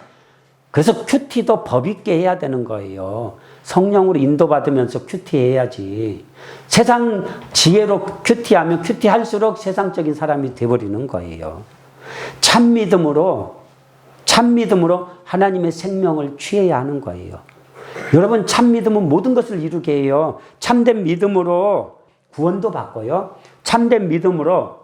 그래서 큐티도 법 있게 해야 되는 거예요. 성령으로 인도받으면서 큐티해야지. 세상 지혜로 큐티하면 큐티할수록 세상적인 사람이 돼버리는 거예요. 참믿음으로 하나님의 생명을 취해야 하는 거예요. 여러분, 참믿음은 모든 것을 이루게 해요. 참된 믿음으로 구원도 받고요, 참된 믿음으로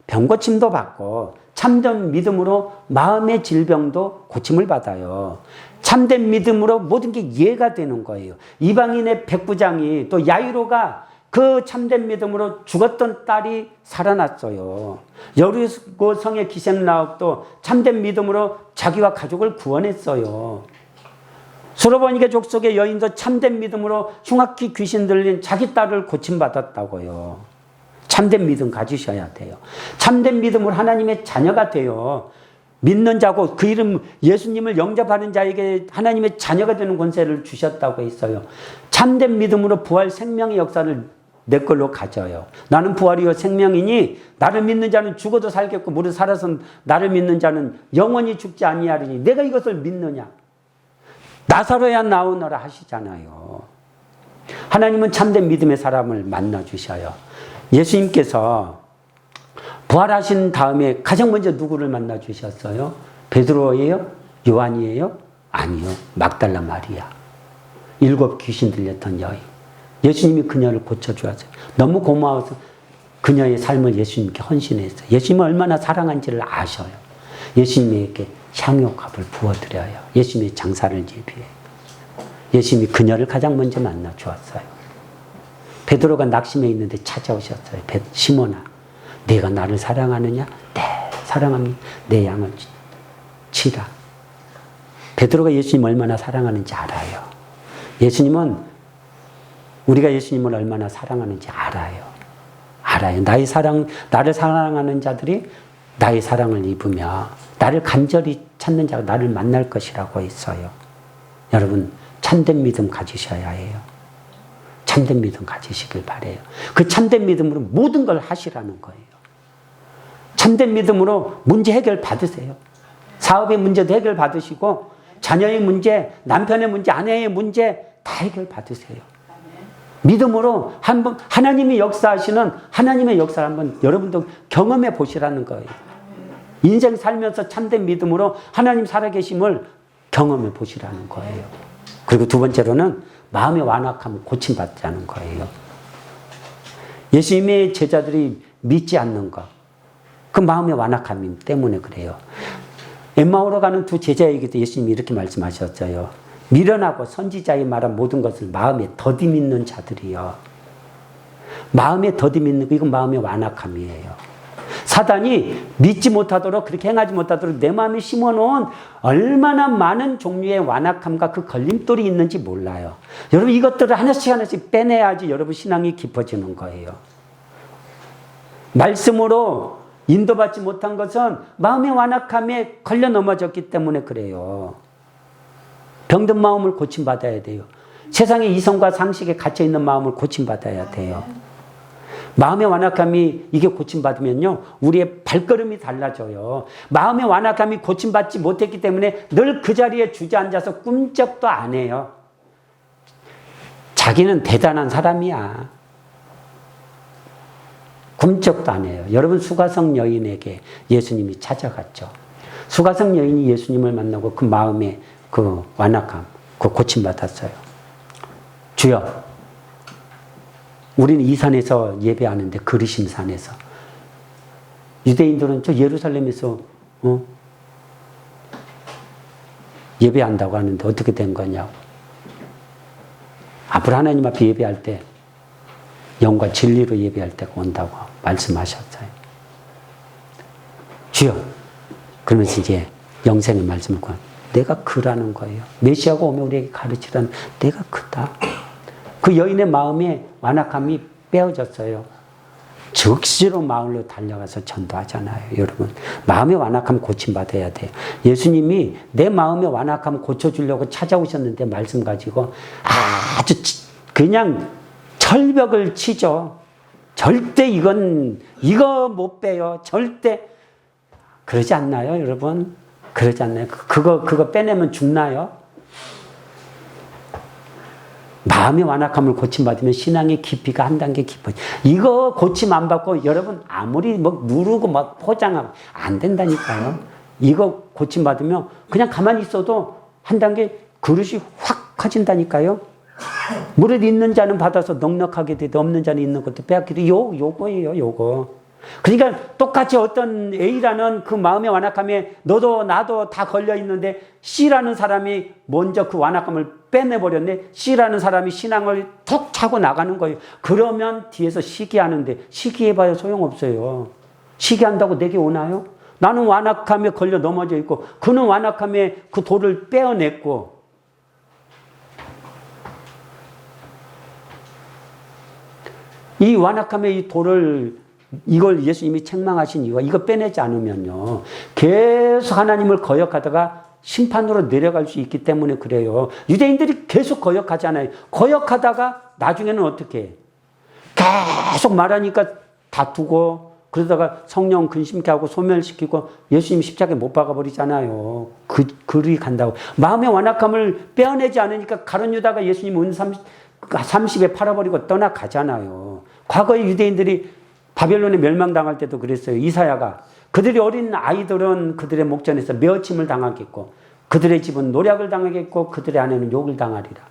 병고침도 받고, 참된 믿음으로 마음의 질병도 고침을 받아요. 참된 믿음으로 모든 게 이해가 되는 거예요. 이방인의 백부장이, 또 야이로가 그 참된 믿음으로 죽었던 딸이 살아났어요. 여리고 성의 기생나옥도 참된 믿음으로 자기와 가족을 구원했어요. 수로보니게 족속의 여인도 참된 믿음으로 흉악히 귀신 들린 자기 딸을 고침받았다고요. 참된 믿음 가지셔야 돼요. 참된 믿음으로 하나님의 자녀가 돼요. 믿는 자고 그 이름 예수님을 영접하는 자에게 하나님의 자녀가 되는 권세를 주셨다고 했어요. 참된 믿음으로 부활 생명의 역사를 내 걸로 가져요. 나는 부활이요 생명이니 나를 믿는 자는 죽어도 살겠고 무릇 살아서 나를 믿는 자는 영원히 죽지 아니하리니, 내가 이것을 믿느냐? 나사로야 나오너라 하시잖아요. 하나님은 참된 믿음의 사람을 만나 주셔요. 예수님께서 부활하신 다음에 가장 먼저 누구를 만나 주셨어요? 베드로예요? 요한이에요? 아니요. 막달라 마리아. 7 귀신 들렸던 여인. 예수님이 그녀를 고쳐주었어요. 너무 고마워서 그녀의 삶을 예수님께 헌신했어요. 예수님을 얼마나 사랑한지를 아셔요. 예수님에게 향유값을 부어드려요. 예수님의 장사를 예비해. 예수님이 그녀를 가장 먼저 만나 주었어요. 베드로가 낙심해 있는데 찾아오셨어요. 시몬아, 네가 나를 사랑하느냐? 네, 사랑합니다. 내 양을 치라. 베드로가 예수님 얼마나 사랑하는지 알아요. 예수님은, 우리가 예수님을 얼마나 사랑하는지 알아요. 나를 사랑하는 자들이 나의 사랑을 입으며 나를 간절히 찾는 자가 나를 만날 것이라고 했어요. 여러분, 참된 믿음 가지셔야 해요. 참된 믿음 가지시길 바래요. 그 참된 믿음으로 모든 걸 하시라는 거예요. 참된 믿음으로 문제 해결 받으세요. 사업의 문제도 해결 받으시고, 자녀의 문제, 남편의 문제, 아내의 문제 다 해결 받으세요. 믿음으로 한번 하나님이 역사하시는 하나님의 역사를 한번 여러분도 경험해 보시라는 거예요. 인생 살면서 참된 믿음으로 하나님 살아계심을 경험해 보시라는 거예요. 그리고 두 번째로는 마음의 완악함을 고침받자는 거예요. 예수님의 제자들이 믿지 않는 것, 그 마음의 완악함 때문에 그래요. 엠마오로 가는 두 제자에게도 예수님이 이렇게 말씀하셨어요. 미련하고 선지자의 말한 모든 것을 마음에 더디 믿는 자들이요. 마음에 더디 믿는 거, 이건 마음의 완악함이에요. 사단이 믿지 못하도록, 그렇게 행하지 못하도록 내 마음에 심어놓은 얼마나 많은 종류의 완악함과 그 걸림돌이 있는지 몰라요. 여러분, 이것들을 하나씩 빼내야지 여러분 신앙이 깊어지는 거예요. 말씀으로 인도받지 못한 것은 마음의 완악함에 걸려 넘어졌기 때문에 그래요. 병든 마음을 고침받아야 돼요. 세상의 이성과 상식에 갇혀있는 마음을 고침받아야 돼요. 마음의 완악함이 이게 고침받으면요, 우리의 발걸음이 달라져요. 마음의 완악함이 고침받지 못했기 때문에 늘 그 자리에 주저앉아서 꿈쩍도 안 해요. 자기는 대단한 사람이야. 꿈쩍도 안 해요. 여러분, 수가성 여인에게 예수님이 찾아갔죠. 수가성 여인이 예수님을 만나고 그 마음의 그 완악함, 그 고침받았어요. 주여, 우리는 이 산에서 예배하는데 그리심 산에서. 유대인들은 저 예루살렘에서 예배한다고 하는데 어떻게 된 거냐고. 앞으로 하나님 앞에 예배할 때 영과 진리로 예배할 때가 온다고 말씀하셨어요. 주여, 그러면서 이제 영생의 말씀을 내가 그라는 거예요. 메시아가 오면 우리에게 가르치라는, 내가 그다. 그 여인의 마음에 완악함이 빼어졌어요. 즉시로 마을로 달려가서 전도하잖아요. 여러분, 마음의 완악함 고침받아야 돼요. 예수님이 내 마음의 완악함 고쳐주려고 찾아오셨는데 말씀 가지고 아주 그냥 철벽을 치죠. 절대 이거 못 빼요. 절대. 그러지 않나요, 여러분? 그러지 않나요? 그거 빼내면 죽나요? 마음의 완악함을 고침받으면 신앙의 깊이가 한 단계 깊어요. 이거 고침 안 받고 여러분 아무리 뭐 누르고 막 포장하고 안 된다니까요. 이거 고침받으면 그냥 가만히 있어도 한 단계 그릇이 확 커진다니까요. 무릇 있는 자는 받아서 넉넉하게 되도 없는 자는 있는 것도 빼앗기도 요거예요, 요거. 그러니까 똑같이 어떤 A라는 그 마음의 완악함에 너도 나도 다 걸려 있는데 C라는 사람이 먼저 그 완악함을 빼내버렸네. C라는 사람이 신앙을 툭 차고 나가는 거예요. 그러면 뒤에서 시기하는데 시기해봐야 소용없어요. 시기한다고 내게 오나요? 나는 완악함에 걸려 넘어져 있고 그는 완악함에 그 돌을 빼어냈고, 이 완악함의 이 돌을 이걸 예수님이 책망하신 이유가 이거 빼내지 않으면요 계속 하나님을 거역하다가 심판으로 내려갈 수 있기 때문에 그래요. 유대인들이 계속 거역하잖아요. 거역하다가 나중에는 어떻게 해? 계속 말하니까 다투고 그러다가 성령 근심케 하고 소멸시키고 예수님 십자가에 못 박아버리잖아요. 그리 간다고. 마음의 완악함을 빼어내지 않으니까 가룟 유다가 예수님 은 30에 팔아버리고 떠나가잖아요. 과거에 유대인들이 바벨론에 멸망당할 때도 그랬어요. 이사야가 그들이 어린 아이들은 그들의 목전에서 메어침을 당하겠고 그들의 집은 노략을 당하겠고 그들의 아내는 욕을 당하리라.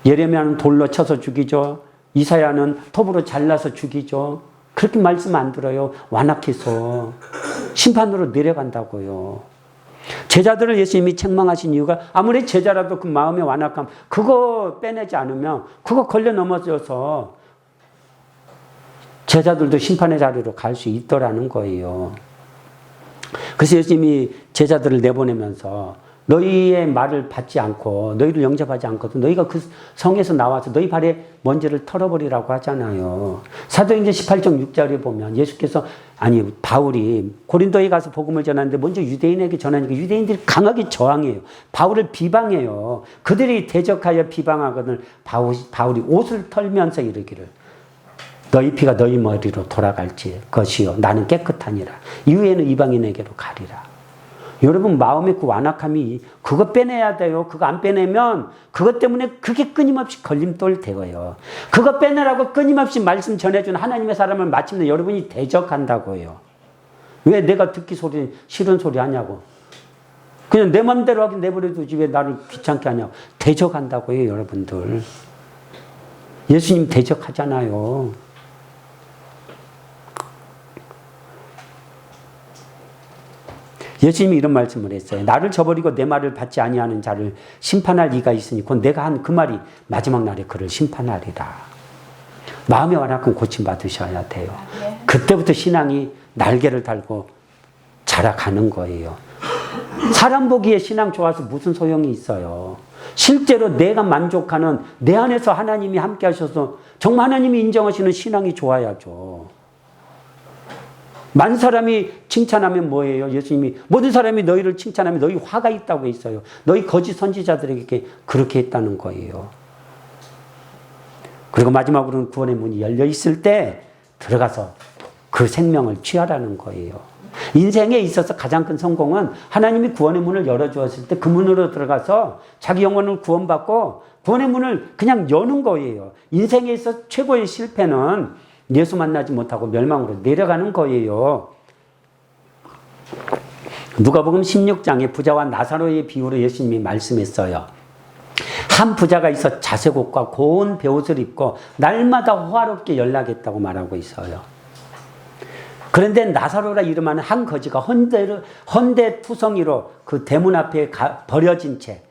예레미야는 돌로 쳐서 죽이죠. 이사야는 톱으로 잘라서 죽이죠. 그렇게 말씀 안 들어요. 완악해서 심판으로 내려간다고요. 제자들을 예수님이 책망하신 이유가 아무리 제자라도 그 마음의 완악함 그거 빼내지 않으면 그거 걸려 넘어져서 제자들도 심판의 자리로 갈 수 있더라는 거예요. 그래서 예수님이 제자들을 내보내면서 너희의 말을 받지 않고 너희를 영접하지 않거든 너희가 그 성에서 나와서 너희 발에 먼지를 털어버리라고 하잖아요. 사도행전 18장 6절에 보면 예수께서 바울이 고린도에 가서 복음을 전하는데 먼저 유대인에게 전하니까 유대인들이 강하게 저항해요. 바울을 비방해요. 그들이 대적하여 비방하거든 바울이 옷을 털면서 이르기를 너희 피가 너희 머리로 돌아갈지 것이요 나는 깨끗하니라. 이후에는 이방인에게로 가리라. 여러분 마음의 그 완악함이 그거 빼내야 돼요. 그거 안 빼내면 그것 때문에 그게 끊임없이 걸림돌 되고요. 그거 빼내라고 끊임없이 말씀 전해주는 하나님의 사람을 마침내 여러분이 대적한다고요. 왜 내가 듣기 싫은 소리 하냐고. 그냥 내 맘대로 하긴 내버려두지 왜 나를 귀찮게 하냐고. 대적한다고요, 여러분들. 예수님 대적하잖아요. 예수님이 이런 말씀을 했어요. 나를 저버리고 내 말을 받지 아니하는 자를 심판할 이가 있으니 곧 내가 한 그 말이 마지막 날에 그를 심판하리라. 마음의 완악함 고침받으셔야 돼요. 그때부터 신앙이 날개를 달고 자라가는 거예요. 사람 보기에 신앙 좋아서 무슨 소용이 있어요. 실제로 내가 만족하는 내 안에서 하나님이 함께 하셔서 정말 하나님이 인정하시는 신앙이 좋아야죠. 많은 사람이 칭찬하면 뭐예요? 예수님이 모든 사람이 너희를 칭찬하면 너희 화가 있다고 했어요. 너희 거짓 선지자들에게 그렇게 했다는 거예요. 그리고 마지막으로는 구원의 문이 열려 있을 때 들어가서 그 생명을 취하라는 거예요. 인생에 있어서 가장 큰 성공은 하나님이 구원의 문을 열어주었을 때 그 문으로 들어가서 자기 영혼을 구원받고 구원의 문을 그냥 여는 거예요. 인생에 있어서 최고의 실패는 예수 만나지 못하고 멸망으로 내려가는 거예요. 누가복음 16장에 부자와 나사로의 비유로 예수님이 말씀했어요. 한 부자가 있어 자색 옷과 고운 베옷을 입고 날마다 호화롭게 연락했다고 말하고 있어요. 그런데 나사로라 이름하는 한 거지가 헌데투성이로 그 대문 앞에 버려진 채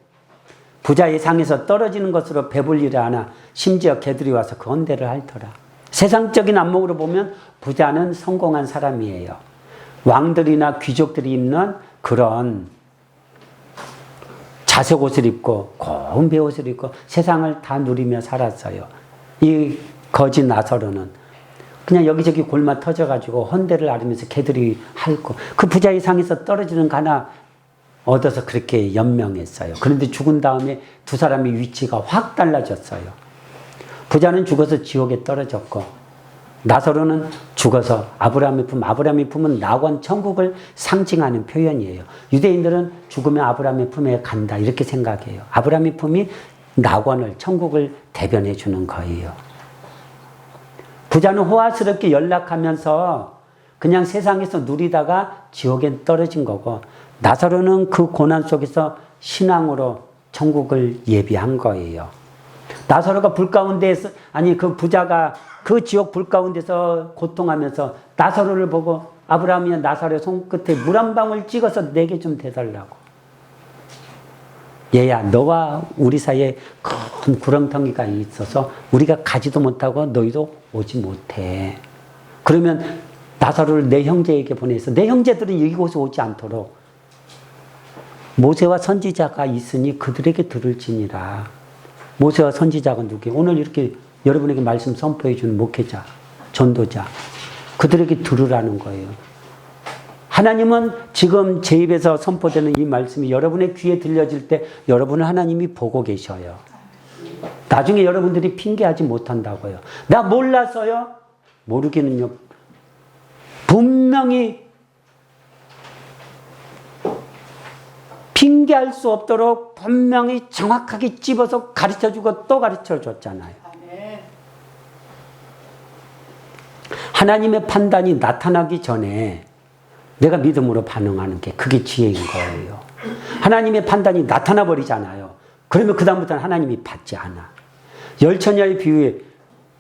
부자의 상에서 떨어지는 것으로 배불리를 하나 심지어 개들이 와서 그 헌데를 핥더라. 세상적인 안목으로 보면 부자는 성공한 사람이에요. 왕들이나 귀족들이 입는 그런 자색 옷을 입고 고운 베옷을 입고 세상을 다 누리며 살았어요. 이 거지 나사로는 그냥 여기저기 골마 터져가지고 헌데를 앓으면서 개들이 핥고 그 부자의 상에서 떨어지는 거 하나 얻어서 그렇게 연명했어요. 그런데 죽은 다음에 두 사람의 위치가 확 달라졌어요. 부자는 죽어서 지옥에 떨어졌고 나사로는 죽어서 아브라함의 품은 낙원 천국을 상징하는 표현이에요. 유대인들은 죽으면 아브라함의 품에 간다 이렇게 생각해요. 아브라함의 품이 낙원을 천국을 대변해 주는 거예요. 부자는 호화스럽게 연락하면서 그냥 세상에서 누리다가 지옥에 떨어진 거고 나사로는 그 고난 속에서 신앙으로 천국을 예비한 거예요. 나사로가 불 가운데에서 그 부자가 그 지옥 불 가운데서 고통하면서 나사로를 보고 아브라함이 나사로의 손끝에 물 한 방울 찍어서 내게 좀 대달라고. 얘야 너와 우리 사이에 큰 구렁텅이가 있어서 우리가 가지도 못하고 너희도 오지 못해. 그러면 나사로를 내 형제에게 보내서 내 형제들은 이곳에 오지 않도록 모세와 선지자가 있으니 그들에게 들을지니라. 모세와 선지자가 누구예요? 오늘 이렇게 여러분에게 말씀 선포해 주는 목회자, 전도자. 그들에게 들으라는 거예요. 하나님은 지금 제 입에서 선포되는 이 말씀이 여러분의 귀에 들려질 때 여러분을 하나님이 보고 계셔요. 나중에 여러분들이 핑계하지 못한다고요. 나 몰라서요? 모르기는요. 분명히 핑계할 수 없도록 분명히 정확하게 집어서 가르쳐주고 또 가르쳐줬잖아요. 하나님의 판단이 나타나기 전에 내가 믿음으로 반응하는 게 그게 지혜인 거예요. 하나님의 판단이 나타나 버리잖아요. 그러면 그 다음부터는 하나님이 받지 않아. 10처녀의 비유에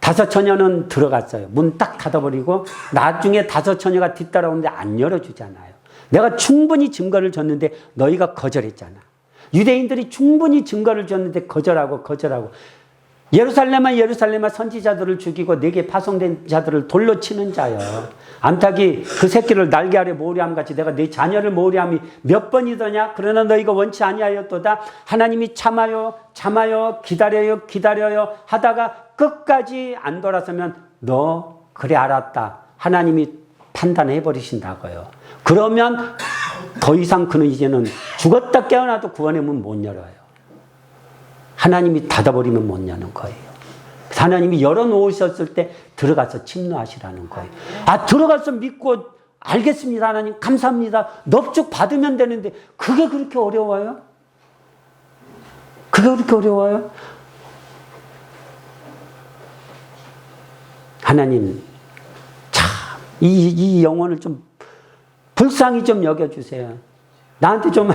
5처녀는 들어갔어요. 문 딱 닫아버리고 나중에 5처녀가 뒤따라오는데 안 열어주잖아요. 내가 충분히 증거를 줬는데 너희가 거절했잖아. 유대인들이 충분히 증거를 줬는데 거절하고 예루살렘아 선지자들을 죽이고 내게 파송된 자들을 돌로 치는 자여. 암탉이 그 새끼를 날개 아래 모으리함같이 내가 네 자녀를 모으리함이 몇 번이더냐. 그러나 너희가 원치 아니하였도다. 하나님이 참아요 기다려요 하다가 끝까지 안 돌아서면 너 그래 알았다. 하나님이 판단해 버리신다고요. 그러면 더 이상 그는 이제는 죽었다 깨어나도 구원의 문 못 열어요. 하나님이 닫아버리면 못 여는 거예요. 하나님이 열어놓으셨을 때 들어가서 침노하시라는 거예요. 들어가서 믿고 알겠습니다. 하나님 감사합니다. 넙죽 받으면 되는데 그게 그렇게 어려워요? 그게 그렇게 어려워요? 하나님 참 이 영혼을 좀 불쌍히 좀 여겨주세요. 나한테 좀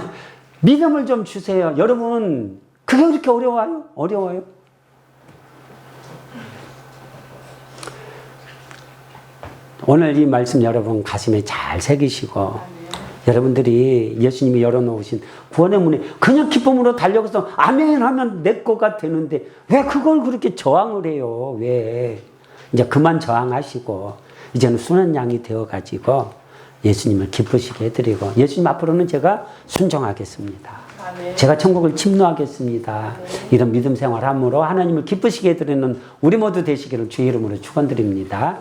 믿음을 좀 주세요. 여러분 그게 그렇게 어려워요? 어려워요? 오늘 이 말씀 여러분 가슴에 잘 새기시고 여러분들이 예수님이 열어놓으신 구원의 문에 그냥 기쁨으로 달려가서 아멘 하면 내 거가 되는데 왜 그걸 그렇게 저항을 해요? 왜? 이제 그만 저항하시고 이제는 순한 양이 되어가지고 예수님을 기쁘시게 해드리고 예수님 앞으로는 제가 순종하겠습니다. 제가 천국을 침노하겠습니다. 이런 믿음 생활함으로 하나님을 기쁘시게 해드리는 우리 모두 되시기를 주의 이름으로 축원드립니다.